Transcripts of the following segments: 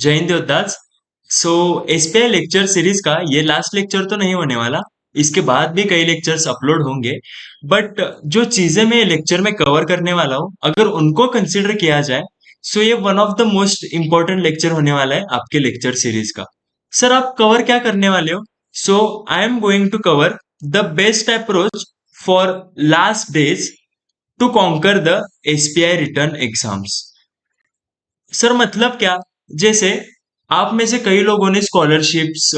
जय हिंद देवदास। सो SPI lecture series का ये लास्ट लेक्चर तो नहीं होने वाला। इसके बाद भी कई लेक्चर्स अपलोड होंगे। बट जो चीजें मैं लेक्चर में कवर करने वाला हूँ, अगर उनको कंसिडर किया जाए, सो ये one of the most important lecture होने वाला है आपके लेक्चर सीरीज का। सर, आप कवर क्या करने वाले हो? So I am going to cover the best approach for last days to conquer the SPI written exams. Sir, मतलब क्या? जैसे आप में से कई लोगों ने स्कॉलरशिप्स,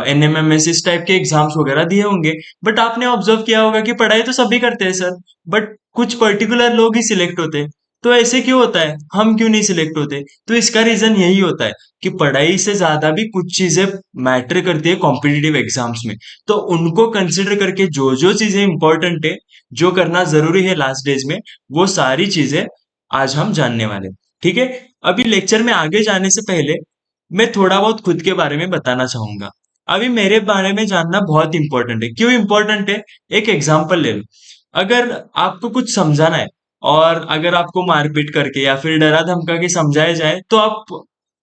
एनएमएमएस इस टाइप के एग्जाम्स वगैरह दिए होंगे। बट आपने ऑब्जर्व किया होगा कि पढ़ाई तो सभी करते हैं सर, बट कुछ पर्टिकुलर लोग ही सिलेक्ट होते हैं। तो ऐसे क्यों होता है? हम क्यों नहीं सिलेक्ट होते? तो इसका रीजन यही होता है कि पढ़ाई से ज्यादा भी कुछ चीजें मैटर करती है कॉम्पिटिटिव एग्जाम्स में। तो उनको कंसिडर करके जो जो चीजें इंपॉर्टेंट है, जो करना जरूरी है लास्ट डेज में, वो सारी चीजें आज हम जानने वाले हैं। ठीक है। अभी लेक्चर में आगे जाने से पहले मैं थोड़ा बहुत खुद के बारे में बताना चाहूंगा। अभी मेरे बारे में जानना बहुत इंपॉर्टेंट है। क्यों इंपॉर्टेंट है? एक एग्जांपल ले लो। अगर आपको कुछ समझाना है और अगर आपको मारपीट करके या फिर डरा धमका के समझाया जाए, तो आप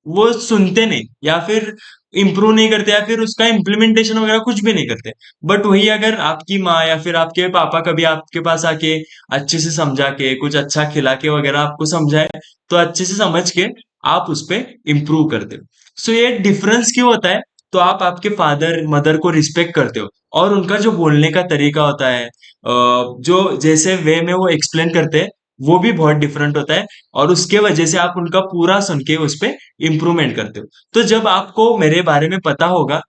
वो सुनते नहीं या फिर इम्प्रूव नहीं करते या फिर उसका इम्प्लीमेंटेशन वगैरह कुछ भी नहीं करते। बट वही अगर आपकी माँ या फिर आपके पापा कभी आपके पास आके अच्छे से समझा के कुछ अच्छा खिला के वगैरह आपको समझाए, तो अच्छे से समझ के आप उस पे इम्प्रूव करते हो। सो ये डिफरेंस क्यों होता है? तो आप आपके फादर मदर को रिस्पेक्ट करते हो और उनका जो बोलने का तरीका होता है, जो जैसे वे में वो एक्सप्लेन करते हैं, वो भी बहुत डिफरेंट होता है। और उसके वजह से आप उनका पूरा सुन के उस पे इम्प्रूवमेंट करते हो। तो जब आपको मेरे बारे में पता होगा,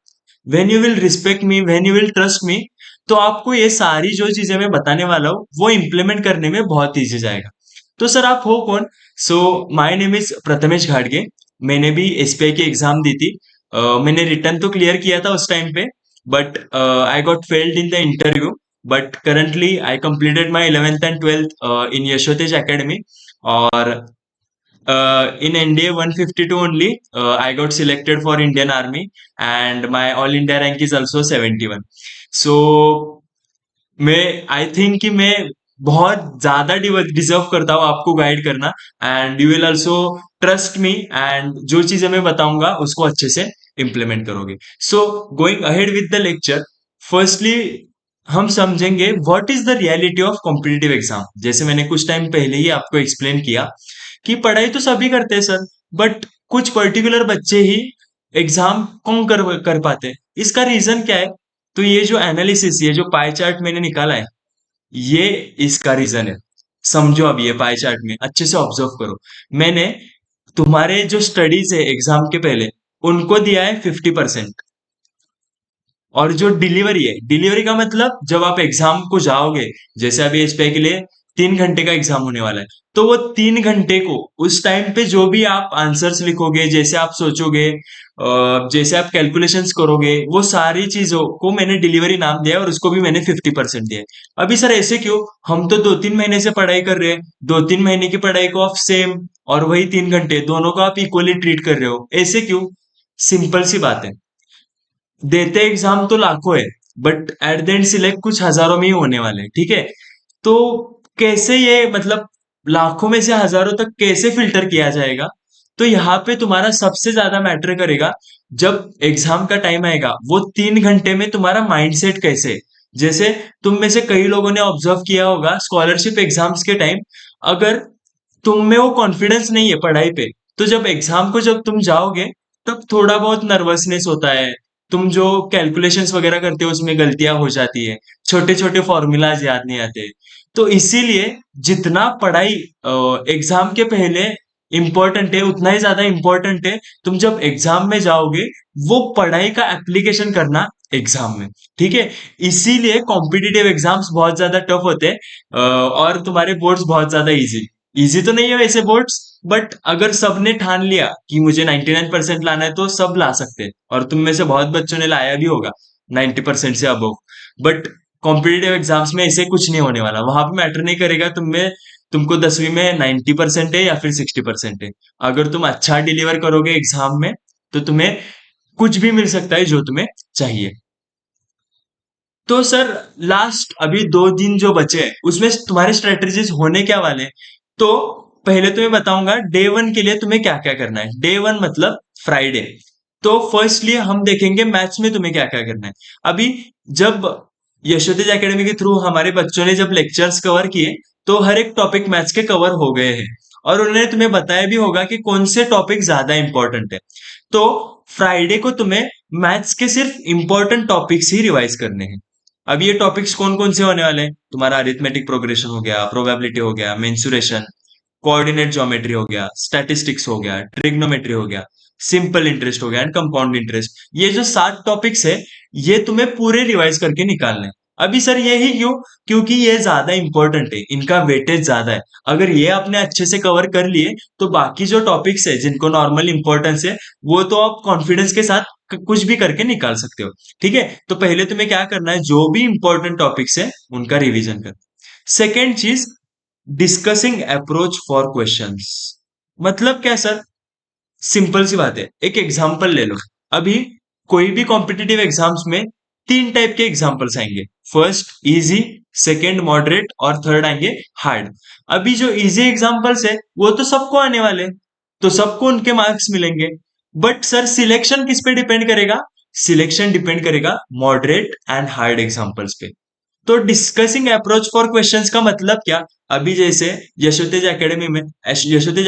when you will respect me, when you will trust me, तो आपको ये सारी जो चीजें मैं बताने वाला हूँ वो इम्प्लीमेंट करने में बहुत ईजी जाएगा। तो सर, आप हो कौन? So my name is Prathamesh घाटगे। मैंने भी एसपीआई की एग्जाम दी थी। मैंने रिटर्न तो क्लियर किया था उस टाइम पे, but I got failed in the interview. But currently I completed my 11th and 12th in Yashotej Academy. और in NDA 152 only, I got selected for Indian Army, and my All India rank is also 71. So मैं I think कि मैं बहुत ज्यादा deserve करता हूँ आपको guide करना। And you will also trust me, and जो चीजें मैं बताऊंगा उसको अच्छे से इम्प्लीमेंट करोगे। So going ahead with the lecture, firstly हम समझेंगे what is the reality of competitive exam. जैसे मैंने कुछ टाइम पहले ही आपको एक्सप्लेन किया कि पढ़ाई तो सभी करते हैं सर, बट कुछ पर्टिकुलर बच्चे ही एग्जाम कौन कर पाते हैं। इसका रीजन क्या है? तो ये जो एनालिसिस, ये जो पाई चार्ट मैंने निकाला है, ये इसका रीजन है। समझो, अब ये पाई चार्ट में अच्छे से ऑब्जर्व करो। मैंने तुम्हारे जो स्टडीज है एग्जाम के पहले, उनको दिया है 50%। और जो डिलीवरी है, डिलीवरी का मतलब जब आप एग्जाम को जाओगे, जैसे अभी एसपीआई के लिए 3 घंटे का एग्जाम होने वाला है, तो वो 3 घंटे को उस टाइम पे जो भी आप आंसर्स लिखोगे, जैसे आप सोचोगे, जैसे आप कैलकुलेशंस करोगे, वो सारी चीजों को मैंने डिलीवरी नाम दिया है और उसको भी मैंने 50% दिया है। अभी सर ऐसे क्यों? हम तो 2-3 महीने से पढ़ाई कर रहे हैं। 2-3 महीने की पढ़ाई को आप सेम और वही 3 घंटे, दोनों को आप इक्वली ट्रीट कर रहे हो, ऐसे क्यों? सिंपल सी बात है। देते एग्जाम तो लाखों है, but at the end select कुछ हजारों में ही होने वाले हैं। ठीक है। तो कैसे ये, मतलब लाखों में से हजारों तक कैसे फिल्टर किया जाएगा? तो यहाँ पे तुम्हारा सबसे ज्यादा मैटर करेगा, जब एग्जाम का टाइम आएगा, वो 3 घंटे में तुम्हारा माइंडसेट कैसे है। जैसे तुम में से कई लोगों ने ऑब्जर्व किया होगा स्कॉलरशिप एग्जाम्स के टाइम, अगर तुम में वो कॉन्फिडेंस नहीं है पढ़ाई पे, तो जब एग्जाम को जब तुम जाओगे, तब थोड़ा बहुत नर्वसनेस होता है। तुम जो कैलकुलेशंस वगैरह करते हो उसमें गलतियां हो जाती है, छोटे छोटे फॉर्मूलाज याद नहीं आते। तो इसीलिए जितना पढ़ाई एग्जाम के पहले इंपॉर्टेंट है, उतना ही ज्यादा इंपॉर्टेंट है तुम जब एग्जाम में जाओगे, वो पढ़ाई का एप्लीकेशन करना एग्जाम में। ठीक है। इसीलिए कॉम्पिटिटिव एग्जाम्स बहुत ज्यादा टफ होते हैं, और तुम्हारे बोर्ड्स बहुत ज्यादा इजी। इजी तो नहीं है वैसे बोर्ड्स, बट अगर सबने ठान लिया कि मुझे 99% लाना है, तो सब ला सकते हैं। और तुम में से बहुत बच्चों ने लाया भी होगा 90% से अबव। बट कॉम्पिटिटिव एग्जाम्स में ऐसे कुछ नहीं होने वाला। वहां पे मैटर नहीं करेगा तुमको 10वीं में 90% है या फिर 60% है। अगर तुम अच्छा डिलीवर करोगे एग्जाम में, तो तुम्हें कुछ भी मिल सकता है जो तुम्हें चाहिए। तो सर, लास्ट अभी 2 दिन जो बचे हैं उसमें तुम्हारे स्ट्रेटेजीज होने क्या वाले हैं? तो पहले तुम्हें बताऊंगा डे वन के लिए तुम्हें क्या क्या करना है। डे वन मतलब फ्राइडे। तो फर्स्टली हम देखेंगे मैथ्स में तुम्हें क्या क्या करना है। अभी जब यशोतेज एकेडमी के थ्रू हमारे बच्चों ने जब लेक्चर्स कवर किए, तो हर एक टॉपिक मैथ्स के कवर हो गए हैं, और उन्होंने तुम्हें बताया भी होगा कि कौन से टॉपिक ज्यादा इंपॉर्टेंट है। तो फ्राइडे को तुम्हें मैथ्स के सिर्फ इंपॉर्टेंट टॉपिक्स ही रिवाइज करने हैं। अब ये टॉपिक्स कौन कौन से होने वाले हैं? तुम्हारा अरिथमेटिक प्रोग्रेशन हो गया, प्रोबेबिलिटी हो गया, मेंसुरेशन, कोऑर्डिनेट ज्योमेट्री हो गया, स्टैटिस्टिक्स हो गया, ट्रिग्नोमेट्री हो गया, सिंपल इंटरेस्ट हो गया एंड कंपाउंड इंटरेस्ट। ये जो 7 टॉपिक्स है, ये तुम्हें पूरे रिवाइज करके निकालने हैं। अभी सर यही क्यों? क्योंकि ये ज्यादा इंपॉर्टेंट है, इनका वेटेज ज्यादा है। अगर ये आपने अच्छे से कवर कर लिए, तो बाकी जो टॉपिक्स है जिनको नॉर्मल इंपॉर्टेंस है, वो तो आप कॉन्फिडेंस के साथ कुछ भी करके निकाल सकते हो। ठीक है, तो पहले तुम्हें क्या करना है, जो भी इंपॉर्टेंट टॉपिक्स है उनका रिवीजन कर। सेकेंड चीज, डिस्कसिंग अप्रोच फॉर क्वेश्चंस। मतलब क्या सर? सिंपल सी बात है, एक एग्जांपल ले लो। अभी कोई भी कॉम्पिटिटिव एग्जाम्स में 3 टाइप के एग्जांपल्स आएंगे। फर्स्ट इजी, सेकंड मॉडरेट और थर्ड आएंगे हार्ड। अभी जो इजी एग्जांपल्स है वो तो सबको आने वाले हैं, तो सबको उनके मार्क्स मिलेंगे। बट सर सिलेक्शन किस पे डिपेंड करेगा? सिलेक्शन डिपेंड करेगा मॉडरेट एंड हार्ड एग्जांपल्स पे। तो डिस्कसिंग अप्रोच फॉर क्वेश्चंस का मतलब क्या? अभी जैसे यशोतेज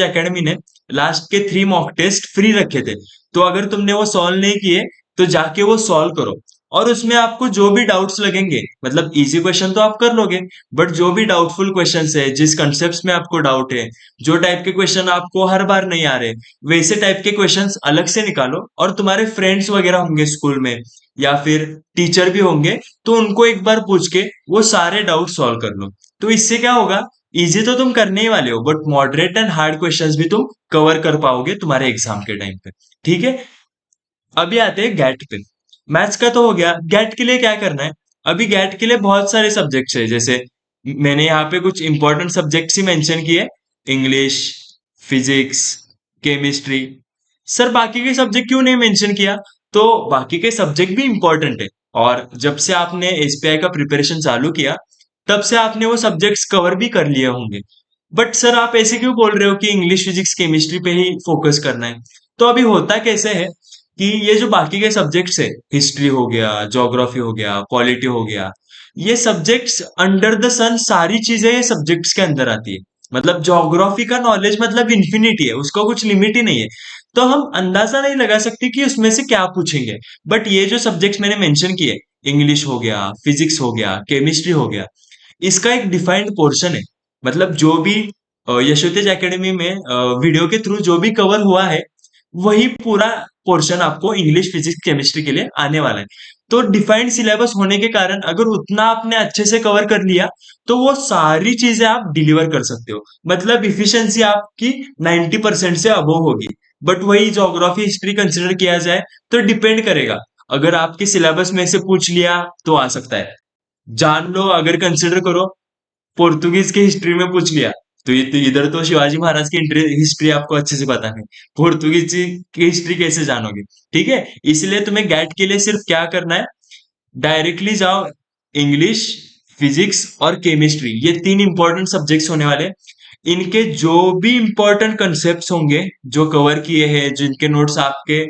एकेडमी ने लास्ट के 3 मॉक टेस्ट फ्री रखे थे। तो अगर तुमने वो सॉल्व नहीं किए, तो जाके वो सॉल्व करो। और उसमें आपको जो भी डाउट्स लगेंगे, मतलब इजी क्वेश्चन तो आप कर लोगे, बट जो भी डाउटफुल क्वेश्चंस है, जिस कंसेप्ट में आपको डाउट है, जो टाइप के क्वेश्चन आपको हर बार नहीं आ रहे, वैसे टाइप के क्वेश्चंस अलग से निकालो। और तुम्हारे फ्रेंड्स वगैरह होंगे स्कूल में, या फिर टीचर भी होंगे, तो उनको एक बार पूछ के वो सारे डाउट सॉल्व कर लो। तो इससे क्या होगा, इजी तो तुम करने ही वाले हो, but moderate and hard questions भी तुम कवर कर पाओगे तुम्हारे एग्जाम के टाइम पे। ठीक है, अभी आते हैं गैट पे। मैथ्स का तो हो गया, गैट के लिए क्या करना है? अभी गैट के लिए बहुत सारे सब्जेक्ट्स है, जैसे मैंने यहाँ पे कुछ इंपॉर्टेंट सब्जेक्ट्स ही मेंशन किए। English, physics, chemistry. सर बाकी के सब्जेक्ट क्यों नहीं मेंशन किया? तो बाकी के सब्जेक्ट भी इंपॉर्टेंट है, और जब से आपने एसपीआई का प्रिपरेशन चालू किया, तब से आपने वो सब्जेक्ट्स कवर भी कर लिए होंगे। बट सर आप ऐसे क्यों बोल रहे हो कि इंग्लिश, फिजिक्स, केमिस्ट्री पे ही फोकस करना है? तो अभी होता कैसे है कि ये जो बाकी के सब्जेक्ट्स है, हिस्ट्री हो गया, ज्योग्राफी हो गया, पॉलिटी हो गया, ये सब्जेक्ट्स अंडर द सन सारी चीजें ये सब्जेक्ट्स के अंदर आती है। मतलब ज्योग्राफी का नॉलेज मतलब इन्फिनिटी है, उसका कुछ लिमिट ही नहीं है। तो हम अंदाजा नहीं लगा सकते कि उसमें से क्या पूछेंगे। बट ये जो सब्जेक्ट्स मैंने मेंशन किए, इंग्लिश हो गया, फिजिक्स हो गया, केमिस्ट्री हो गया, इसका एक डिफाइंड पोर्शन है। मतलब जो भी यशोतेज एकेडमी में वीडियो के थ्रू जो भी कवर हुआ है, वही पूरा पोर्शन आपको इंग्लिश, फिजिक्स, केमिस्ट्री के लिए आने वाला है। तो डिफाइंड सिलेबस होने के कारण अगर उतना आपने अच्छे से कवर कर लिया, तो वो सारी चीजें आप डिलीवर कर सकते हो। मतलब इफिशिएंसी आपकी 90% से अबव होगी। बट वही ज्योग्राफी, हिस्ट्री कंसिडर किया जाए, तो डिपेंड करेगा। अगर आपके सिलेबस में से पूछ लिया तो आ सकता है। जान लो, अगर कंसिडर करो पोर्तुगीज की हिस्ट्री में पूछ लिया, तो ये तो इधर तो शिवाजी महाराज की हिस्ट्री आपको अच्छे से पता नहीं, पोर्तुगीज की हिस्ट्री कैसे जानोगे? ठीक है, इसलिए तुम्हें गैट के लिए सिर्फ क्या करना है, डायरेक्टली जाओ। इंग्लिश, फिजिक्स और केमिस्ट्री, ये 3 इंपॉर्टेंट सब्जेक्ट्स होने वाले। इनके जो भी इंपॉर्टेंट कंसेप्ट होंगे, जो कवर किए हैं, जिनके नोट्स आपके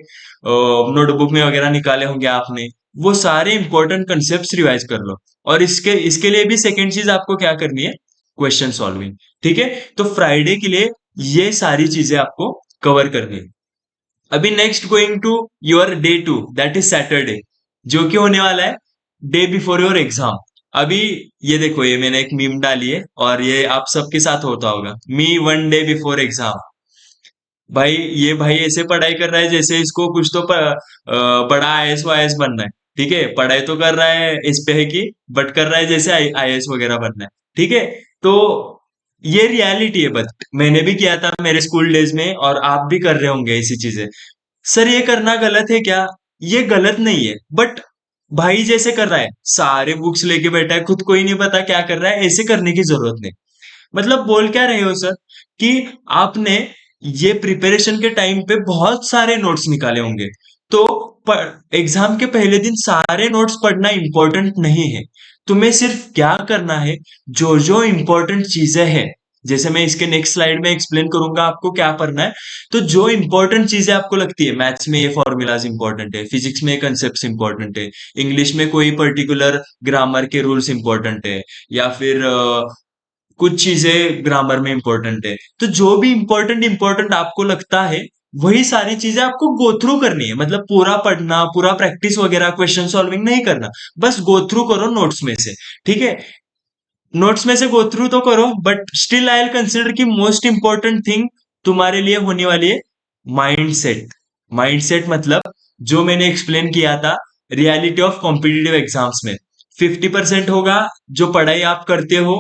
नोटबुक में वगैरह निकाले होंगे आपने, वो सारे इंपॉर्टेंट कंसेप्ट रिवाइज कर लो। और इसके इसके लिए भी सेकेंड चीज आपको क्या करनी है, क्वेश्चन सॉल्विंग। ठीक है, तो फ्राइडे के लिए ये सारी चीजें आपको कवर करनी है। अभी next going to your day 2, that is Saturday, जो कि होने वाला है डे बिफोर योर एग्जाम। अभी ये देखो, ये मैंने एक मीम डाली है, और ये आप सबके साथ होता होगा, मी वन डे बिफोर एग्जाम। भाई ये भाई ऐसे पढ़ाई कर रहा है जैसे इसको कुछ तो बड़ा आईएएस वाईएएस बनना है। ठीक है, पढ़ाई तो कर रहा है इस पे है कि, बट कर रहा है जैसे आईएएस वगैरह बनना है। ठीक है, तो ये रियलिटी है। बट मैंने भी किया था मेरे स्कूल डेज में, और आप भी कर रहे होंगे ऐसी चीजें। सर ये करना गलत है क्या? ये गलत नहीं है, बट भाई जैसे कर रहा है, सारे बुक्स लेके बैठा है, खुद को ही नहीं पता क्या कर रहा है, ऐसे करने की जरूरत नहीं। मतलब बोल क्या रहे हो सर, कि आपने ये प्रिपरेशन के टाइम पे बहुत सारे नोट्स निकाले होंगे, तो एग्जाम के पहले दिन सारे नोट्स पढ़ना इंपॉर्टेंट नहीं है। तुम्हें सिर्फ क्या करना है, जो जो इंपॉर्टेंट चीजें हैं जैसे मैं इसके नेक्स्ट स्लाइड में एक्सप्लेन करूंगा आपको क्या पढ़ना है। तो जो इंपॉर्टेंट चीजें आपको लगती है, मैथ्स में ये फॉर्मूलाज इंपॉर्टेंट है, फिजिक्स में कंसेप्ट इंपॉर्टेंट है, इंग्लिश में कोई पर्टिकुलर ग्रामर के रूल्स इंपॉर्टेंट है, या फिर कुछ चीजें ग्रामर में इंपॉर्टेंट है, तो जो भी इंपॉर्टेंट इंपॉर्टेंट आपको लगता है वही सारी चीजें आपको गो थ्रू करनी है। मतलब पूरा पढ़ना, पूरा प्रैक्टिस वगैरह, क्वेश्चन सॉल्विंग नहीं करना, बस गो थ्रू करो नोट्स में से। ठीक है, नोट्स में से गो थ्रू तो करो, but still I will consider कि मोस्ट इंपॉर्टेंट थिंग तुम्हारे लिए होने वाली है माइंड सेट। माइंड सेट मतलब जो मैंने एक्सप्लेन किया था रियलिटी ऑफ कॉम्पिटिटिव एग्जाम्स में, 50% होगा जो पढ़ाई आप करते हो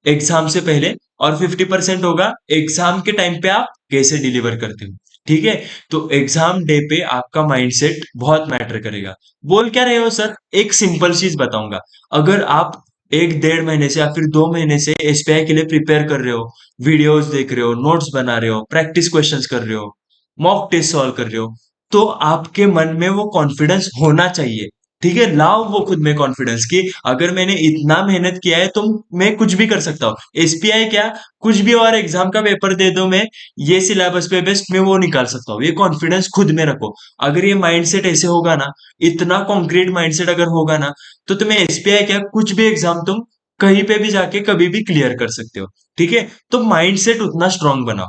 एग्जाम से पहले, और 50% होगा एग्जाम के टाइम पे आप कैसे डिलीवर करते हो। ठीक है, तो एग्जाम डे पे आपका माइंडसेट बहुत मैटर करेगा। बोल क्या रहे हो सर? एक सिंपल चीज बताऊंगा। अगर आप 1 डेढ़ महीने से या फिर 2 महीने से एसपीआई के लिए प्रिपेयर कर रहे हो, वीडियोस देख रहे हो, नोट्स बना रहे हो, प्रैक्टिस क्वेश्चंस कर रहे हो, मॉक टेस्ट सॉल्व कर रहे हो, तो आपके मन में वो कॉन्फिडेंस होना चाहिए। ठीक है, लाओ वो खुद में कॉन्फिडेंस कि अगर मैंने इतना मेहनत किया है तो मैं कुछ भी कर सकता हूँ। एसपीआई क्या, कुछ भी और एग्जाम का पेपर दे दो, मैं ये सिलेबस पे बेस्ट मैं वो निकाल सकता हूँ। ये कॉन्फिडेंस खुद में रखो। अगर ये माइंडसेट ऐसे होगा ना, इतना कॉन्क्रीट माइंडसेट अगर होगा ना, तो तुम्हें एसपीआई क्या, कुछ भी एग्जाम तुम कहीं पे भी जाके कभी भी क्लियर कर सकते हो। ठीक है, तो माइंडसेट उतना स्ट्रांग बनाओ।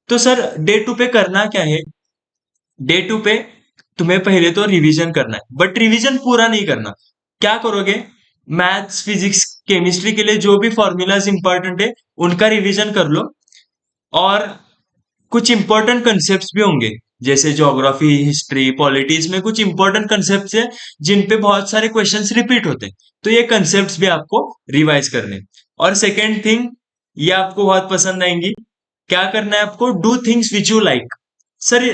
तो सर डे टू पे करना क्या है? डे टू पे तुम्हें पहले तो रिवीजन करना है, बट रिवीजन पूरा नहीं करना। क्या करोगे? मैथ्स, फिजिक्स, केमिस्ट्री के लिए जो भी फॉर्मूलाज इंपॉर्टेंट है उनका रिवीजन कर लो, और कुछ इंपॉर्टेंट कंसेप्ट्स भी होंगे, जैसे ज्योग्राफी, हिस्ट्री, पॉलिटिक्स में कुछ इंपॉर्टेंट कंसेप्ट्स है जिन पे बहुत सारे क्वेश्चंस रिपीट होते हैं, तो ये कंसेप्ट्स भी आपको रिवाइज करने हैं। और सेकेंड थिंग, ये आपको बहुत पसंद आएंगी, क्या करना है आपको? Do things which you like. Sir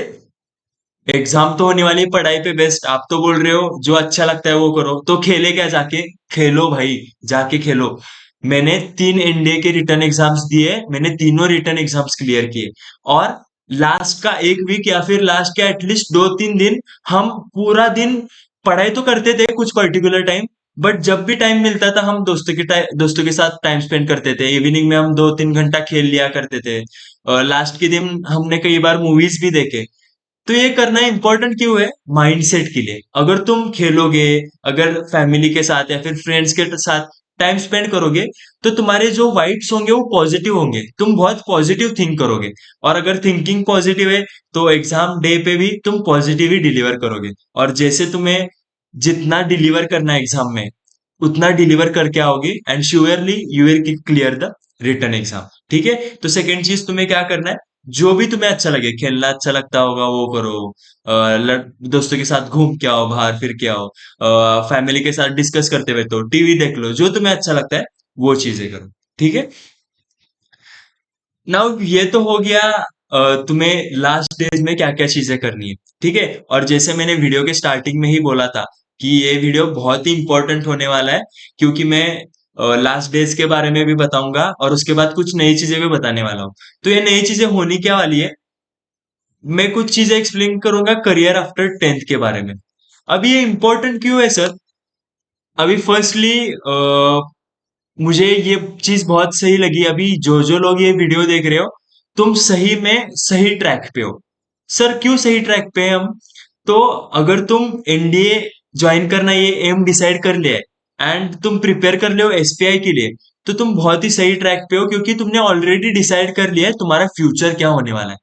exam तो होने वाली है, पढ़ाई पे बेस्ट आप तो बोल रहे हो, जो अच्छा लगता है वो करो, तो खेले क्या जाके? खेलो भाई, जाके खेलो। मैंने 3 एनडीए के रिटर्न एग्जाम्स दिए, मैंने तीनों रिटर्न एग्जाम्स क्लियर किए, और लास्ट का 1 वीक या फिर लास्ट के एटलीस्ट 2 3 दिन हम पूरा दिन पढ़ाई तो करते थे कुछ पर्टिकुलर टाइम, बट जब भी टाइम मिलता था हम दोस्तों के साथ टाइम स्पेंड करते थे। इवनिंग में हम 2 3 घंटा खेल लिया करते थे, लास्ट के दिन हमने कई बार मूवीज भी देखे। तो ये करना इंपॉर्टेंट क्यों है? माइंडसेट के लिए। अगर तुम खेलोगे, अगर फैमिली के साथ या फिर फ्रेंड्स के साथ टाइम स्पेंड करोगे, तो तुम्हारे जो वाइब्स होंगे वो पॉजिटिव होंगे, तुम बहुत पॉजिटिव थिंक करोगे। और अगर थिंकिंग पॉजिटिव है तो एग्जाम डे पे भी तुम पॉजिटिव ही डिलीवर करोगे। और जैसे तुम्हें जितना डिलीवर करना है एग्जाम में, उतना डिलीवर करके आओगे, and surely you will clear the return exam. ठीक है, तो सेकेंड चीज तुम्हें क्या करना है? जो भी तुम्हें अच्छा लगे, खेलना अच्छा लगता होगा वो करो, दोस्तों के साथ घूम के आओ, बाहर फिर के आओ, फैमिली के साथ डिस्कस करते हुए तो टीवी देख लो, जो तुम्हें अच्छा लगता है वो चीजें करो। ठीक है, नाउ ये तो हो गया तुम्हें लास्ट डेज में क्या क्या चीजें करनी है। ठीक है, और जैसे मैंने वीडियो के स्टार्टिंग में ही बोला था कि ये वीडियो बहुत ही इंपॉर्टेंट होने वाला है, क्योंकि मैं लास्ट डेज के बारे में भी बताऊंगा और उसके बाद कुछ नई चीजें भी बताने वाला हूँ। तो ये नई चीजें होनी क्या वाली है, मैं कुछ चीजें एक्सप्लेन करूंगा करियर आफ्टर 10th के बारे में। अभी ये इंपॉर्टेंट क्यों है सर? अभी फर्स्टली मुझे ये चीज बहुत सही लगी, अभी जो जो लोग ये वीडियो देख रहे हो, तुम सही में सही ट्रैक पे हो। सर क्यों सही ट्रैक पे है हम? तो अगर तुम एनडीए ज्वाइन करना ये एम डिसाइड कर लिया है, एंड तुम प्रिपेयर कर ले हो एसपीआई के लिए, तो तुम बहुत ही सही ट्रैक पे हो, क्योंकि तुमने ऑलरेडी डिसाइड कर लिया है तुम्हारा फ्यूचर क्या होने वाला है।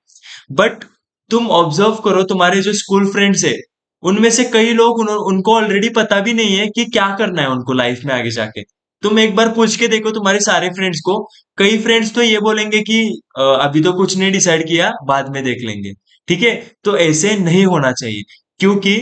बट तुम ऑब्जर्व करो, तुम्हारे जो स्कूल फ्रेंड्स है उनमें से कई लोग उनको ऑलरेडी पता भी नहीं है कि क्या करना है उनको लाइफ में आगे जाके। तुम एक बार पूछ के देखो तुम्हारे सारे फ्रेंड्स को, कई फ्रेंड्स तो ये बोलेंगे कि अभी तो कुछ नहीं डिसाइड किया, बाद में देख लेंगे। ठीक है, तो ऐसे नहीं होना चाहिए, क्योंकि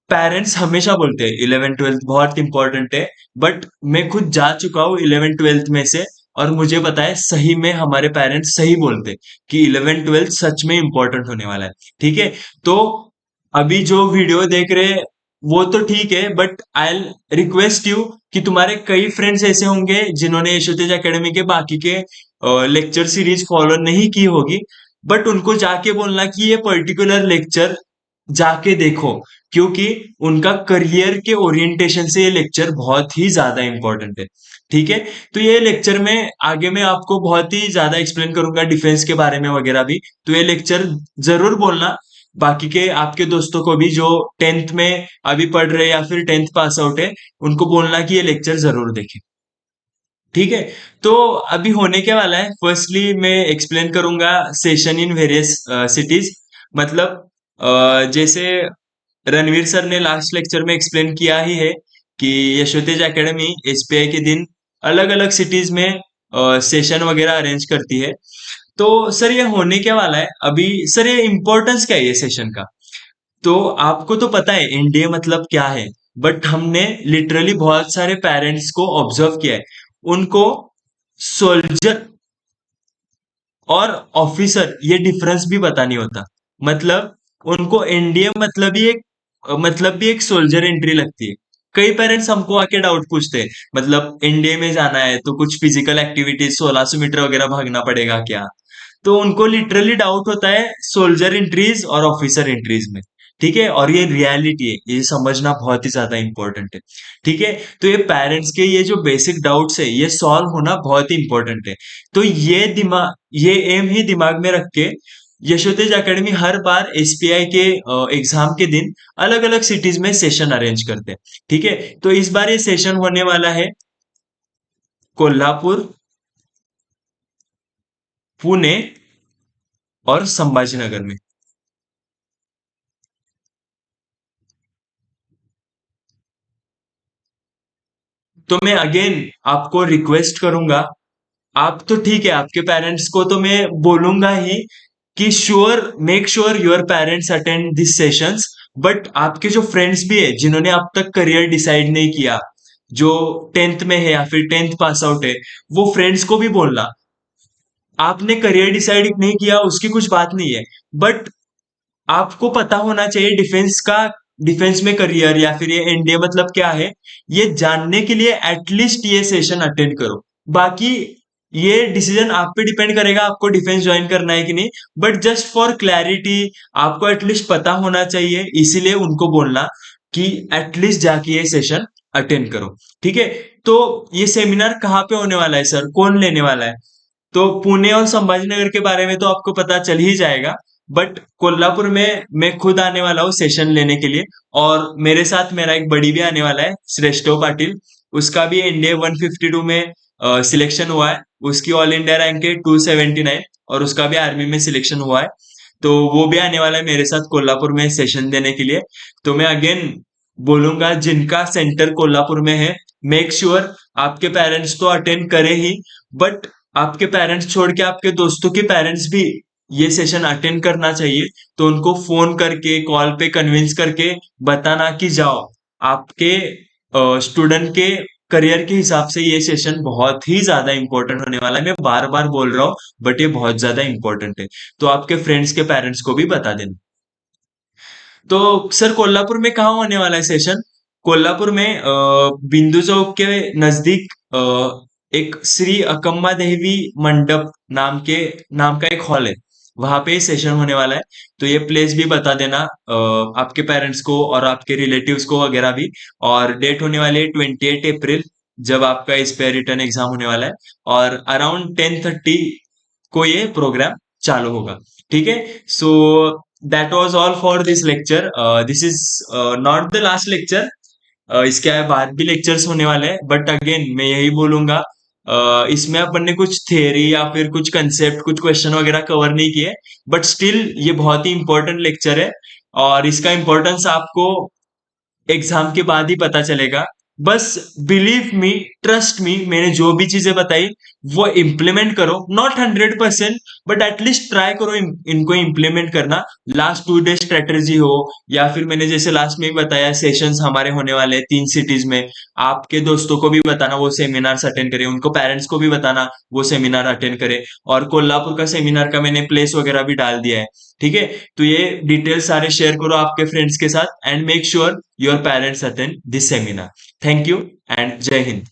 पेरेंट्स हमेशा बोलते हैं 11th 12th बहुत इंपॉर्टेंट है, बट मैं खुद जा चुका हूँ 11th 12th में से, और मुझे पता है सही में हमारे पेरेंट्स सही बोलते कि 11th 12th सच में इंपॉर्टेंट होने वाला है। ठीक है, तो अभी जो वीडियो देख रहे हैं वो तो ठीक है, बट आई रिक्वेस्ट यू कि तुम्हारे कई फ्रेंड्स ऐसे होंगे जिन्होंने यशोतेज एकेडमी के बाकी के लेक्चर सीरीज फॉलो नहीं की होगी, बट उनको जाके बोलना कि ये पर्टिकुलर लेक्चर जाके देखो, क्योंकि उनका करियर के ओरिएंटेशन से ये लेक्चर बहुत ही ज्यादा इंपॉर्टेंट है। ठीक है। तो ये लेक्चर में आगे मैं आपको बहुत ही ज्यादा एक्सप्लेन करूंगा डिफेंस के बारे में वगैरह भी। तो ये लेक्चर जरूर बोलना बाकी के आपके दोस्तों को भी जो टेंथ में अभी पढ़ रहे या फिर टेंथ पास आउट है, उनको बोलना कि ये लेक्चर जरूर देखें। ठीक है। तो अभी होने क्या वाला है, फर्स्टली मैं एक्सप्लेन करूंगा सेशन इन वेरियस सिटीज। मतलब जैसे रणवीर सर ने लास्ट लेक्चर में एक्सप्लेन किया ही है कि यशोतेज एकेडमी एसपीआई के दिन अलग अलग सिटीज में सेशन वगैरह अरेंज करती है। तो सर ये होने क्या वाला है अभी, सर ये इम्पोर्टेंस क्या है ये सेशन का। तो आपको तो पता है एनडीए मतलब क्या है, बट हमने लिटरली बहुत सारे पेरेंट्स को ऑब्जर्व किया है, उनको सोल्जर और ऑफिसर ये डिफरेंस भी पता नहीं होता। मतलब उनको एनडीए मतलब ही एक मतलब भी एक सोल्जर एंट्री लगती है। कई पेरेंट्स हमको आके डाउट पूछते हैं, मतलब एनडीए में जाना है तो कुछ फिजिकल एक्टिविटीज 1600 मीटर वगैरह भागना पड़ेगा क्या। तो उनको लिटरली डाउट होता है सोल्जर एंट्रीज और ऑफिसर एंट्रीज में। ठीक है, और ये रियलिटी है, ये समझना बहुत ही ज्यादा इंपॉर्टेंट है। ठीक है। तो ये पेरेंट्स के ये जो बेसिक डाउट्स है ये सॉल्व होना बहुत ही इंपॉर्टेंट है। तो ये एम ही दिमाग में रख के यशोतेज एकेडमी हर बार एसपीआई के एग्जाम के दिन अलग अलग सिटीज में सेशन अरेंज करते हैं। ठीक है। तो इस बार ये सेशन होने वाला है कोल्हापुर, पुणे और संभाजीनगर में। तो मैं अगेन आपको रिक्वेस्ट करूंगा, आप तो ठीक है आपके पेरेंट्स को तो मैं बोलूंगा ही कि sure make sure your parents attend this sessions. But आपके जो फ्रेंड्स भी है जिन्होंने अब तक करियर डिसाइड नहीं किया, जो टेंथ में है या फिर टेंथ पास आउट है, वो फ्रेंड्स को भी बोलना। आपने करियर डिसाइड नहीं किया उसकी कुछ बात नहीं है, बट आपको पता होना चाहिए डिफेंस का, डिफेंस में करियर या फिर ये एनडीए मतलब क्या है, ये जानने के लिए एटलीस्ट ये सेशन अटेंड करो। बाकी ये डिसीजन आप पे डिपेंड करेगा आपको डिफेंस ज्वाइन करना है कि नहीं। बट जस्ट फॉर क्लैरिटी आपको एटलीस्ट पता होना चाहिए, इसीलिए उनको बोलना कि एटलीस्ट जाके ये सेशन अटेंड करो। ठीक है। तो ये सेमिनार कहाँ पे होने वाला है सर, कौन लेने वाला है। तो पुणे और संभाजीनगर के बारे में तो आपको पता चल ही जाएगा, बट कोल्हापुर में मैं खुद आने वाला हूँ सेशन लेने के लिए। और मेरे साथ मेरा एक बड़ी भी आने वाला है, श्रेष्ठो पाटिल। उसका भी इंडिया 152 में सिलेक्शन हुआ है, उसकी ऑल इंडिया रैंक है 279, और उसका भी आर्मी में सिलेक्शन हुआ है। तो वो भी आने वाला है मेरे साथ कोल्हापुर में सेशन देने के लिए। तो मैं अगेन बोलूंगा जिनका सेंटर कोल्हापुर में है, मेक श्योर आपके पेरेंट्स तो अटेंड करें ही, बट आपके पेरेंट्स छोड़ के आपके दोस्तों के पेरेंट्स भी ये सेशन अटेंड करना चाहिए। तो उनको फोन करके कॉल पे कन्विंस करके बताना कि जाओ, आपके स्टूडेंट के करियर के हिसाब से ये सेशन बहुत ही ज्यादा इंपॉर्टेंट होने वाला है। मैं बार बार बोल रहा हूँ, बट ये बहुत ज्यादा इंपॉर्टेंट है। तो आपके फ्रेंड्स के पेरेंट्स को भी बता देना। तो सर कोल्हापुर में कहाँ होने वाला है सेशन। कोल्हापुर में बिंदु चौक के नजदीक एक श्री अकम्मा देवी मंडप नाम का एक हॉल है, वहां पे सेशन होने वाला है। तो ये प्लेस भी बता देना आपके पेरेंट्स को और आपके रिलेटिव्स को वगैरह भी। और डेट होने वाली है 28 अप्रैल, जब आपका इस पे रिटर्न एग्जाम होने वाला है। और अराउंड 10:30 को ये प्रोग्राम चालू होगा। ठीक है। So that was all for this lecture. This is not the last lecture. इसके बाद भी लेक्चर्स होने वाले हैं, बट अगेन मैं यही बोलूंगा, इसमें अपन ने कुछ थियरी या फिर कुछ कंसेप्ट कुछ क्वेश्चन वगैरह कवर नहीं किए, बट स्टिल ये बहुत ही इंपॉर्टेंट लेक्चर है। और इसका इंपॉर्टेंस आपको एग्जाम के बाद ही पता चलेगा। बस बिलीव मी, ट्रस्ट मी, मैंने जो भी चीजें बताई वो इम्प्लीमेंट करो। नॉट 100%, बट एटलीस्ट ट्राई करो इनको इम्प्लीमेंट करना। लास्ट 2 डे स्ट्रेटेजी हो, या फिर मैंने जैसे लास्ट में ही बताया सेशंस हमारे होने वाले हैं 3 सिटीज में। आपके दोस्तों को भी बताना वो सेमिनार्स अटेंड करें, उनको पेरेंट्स को भी बताना वो सेमिनार अटेंड करें। और कोल्हापुर का सेमिनार का मैंने प्लेस वगैरह भी डाल दिया है। ठीक है। तो ये डिटेल्स सारे शेयर करो आपके फ्रेंड्स के साथ, and make sure your parents attend this seminar. Thank you and जय हिंद।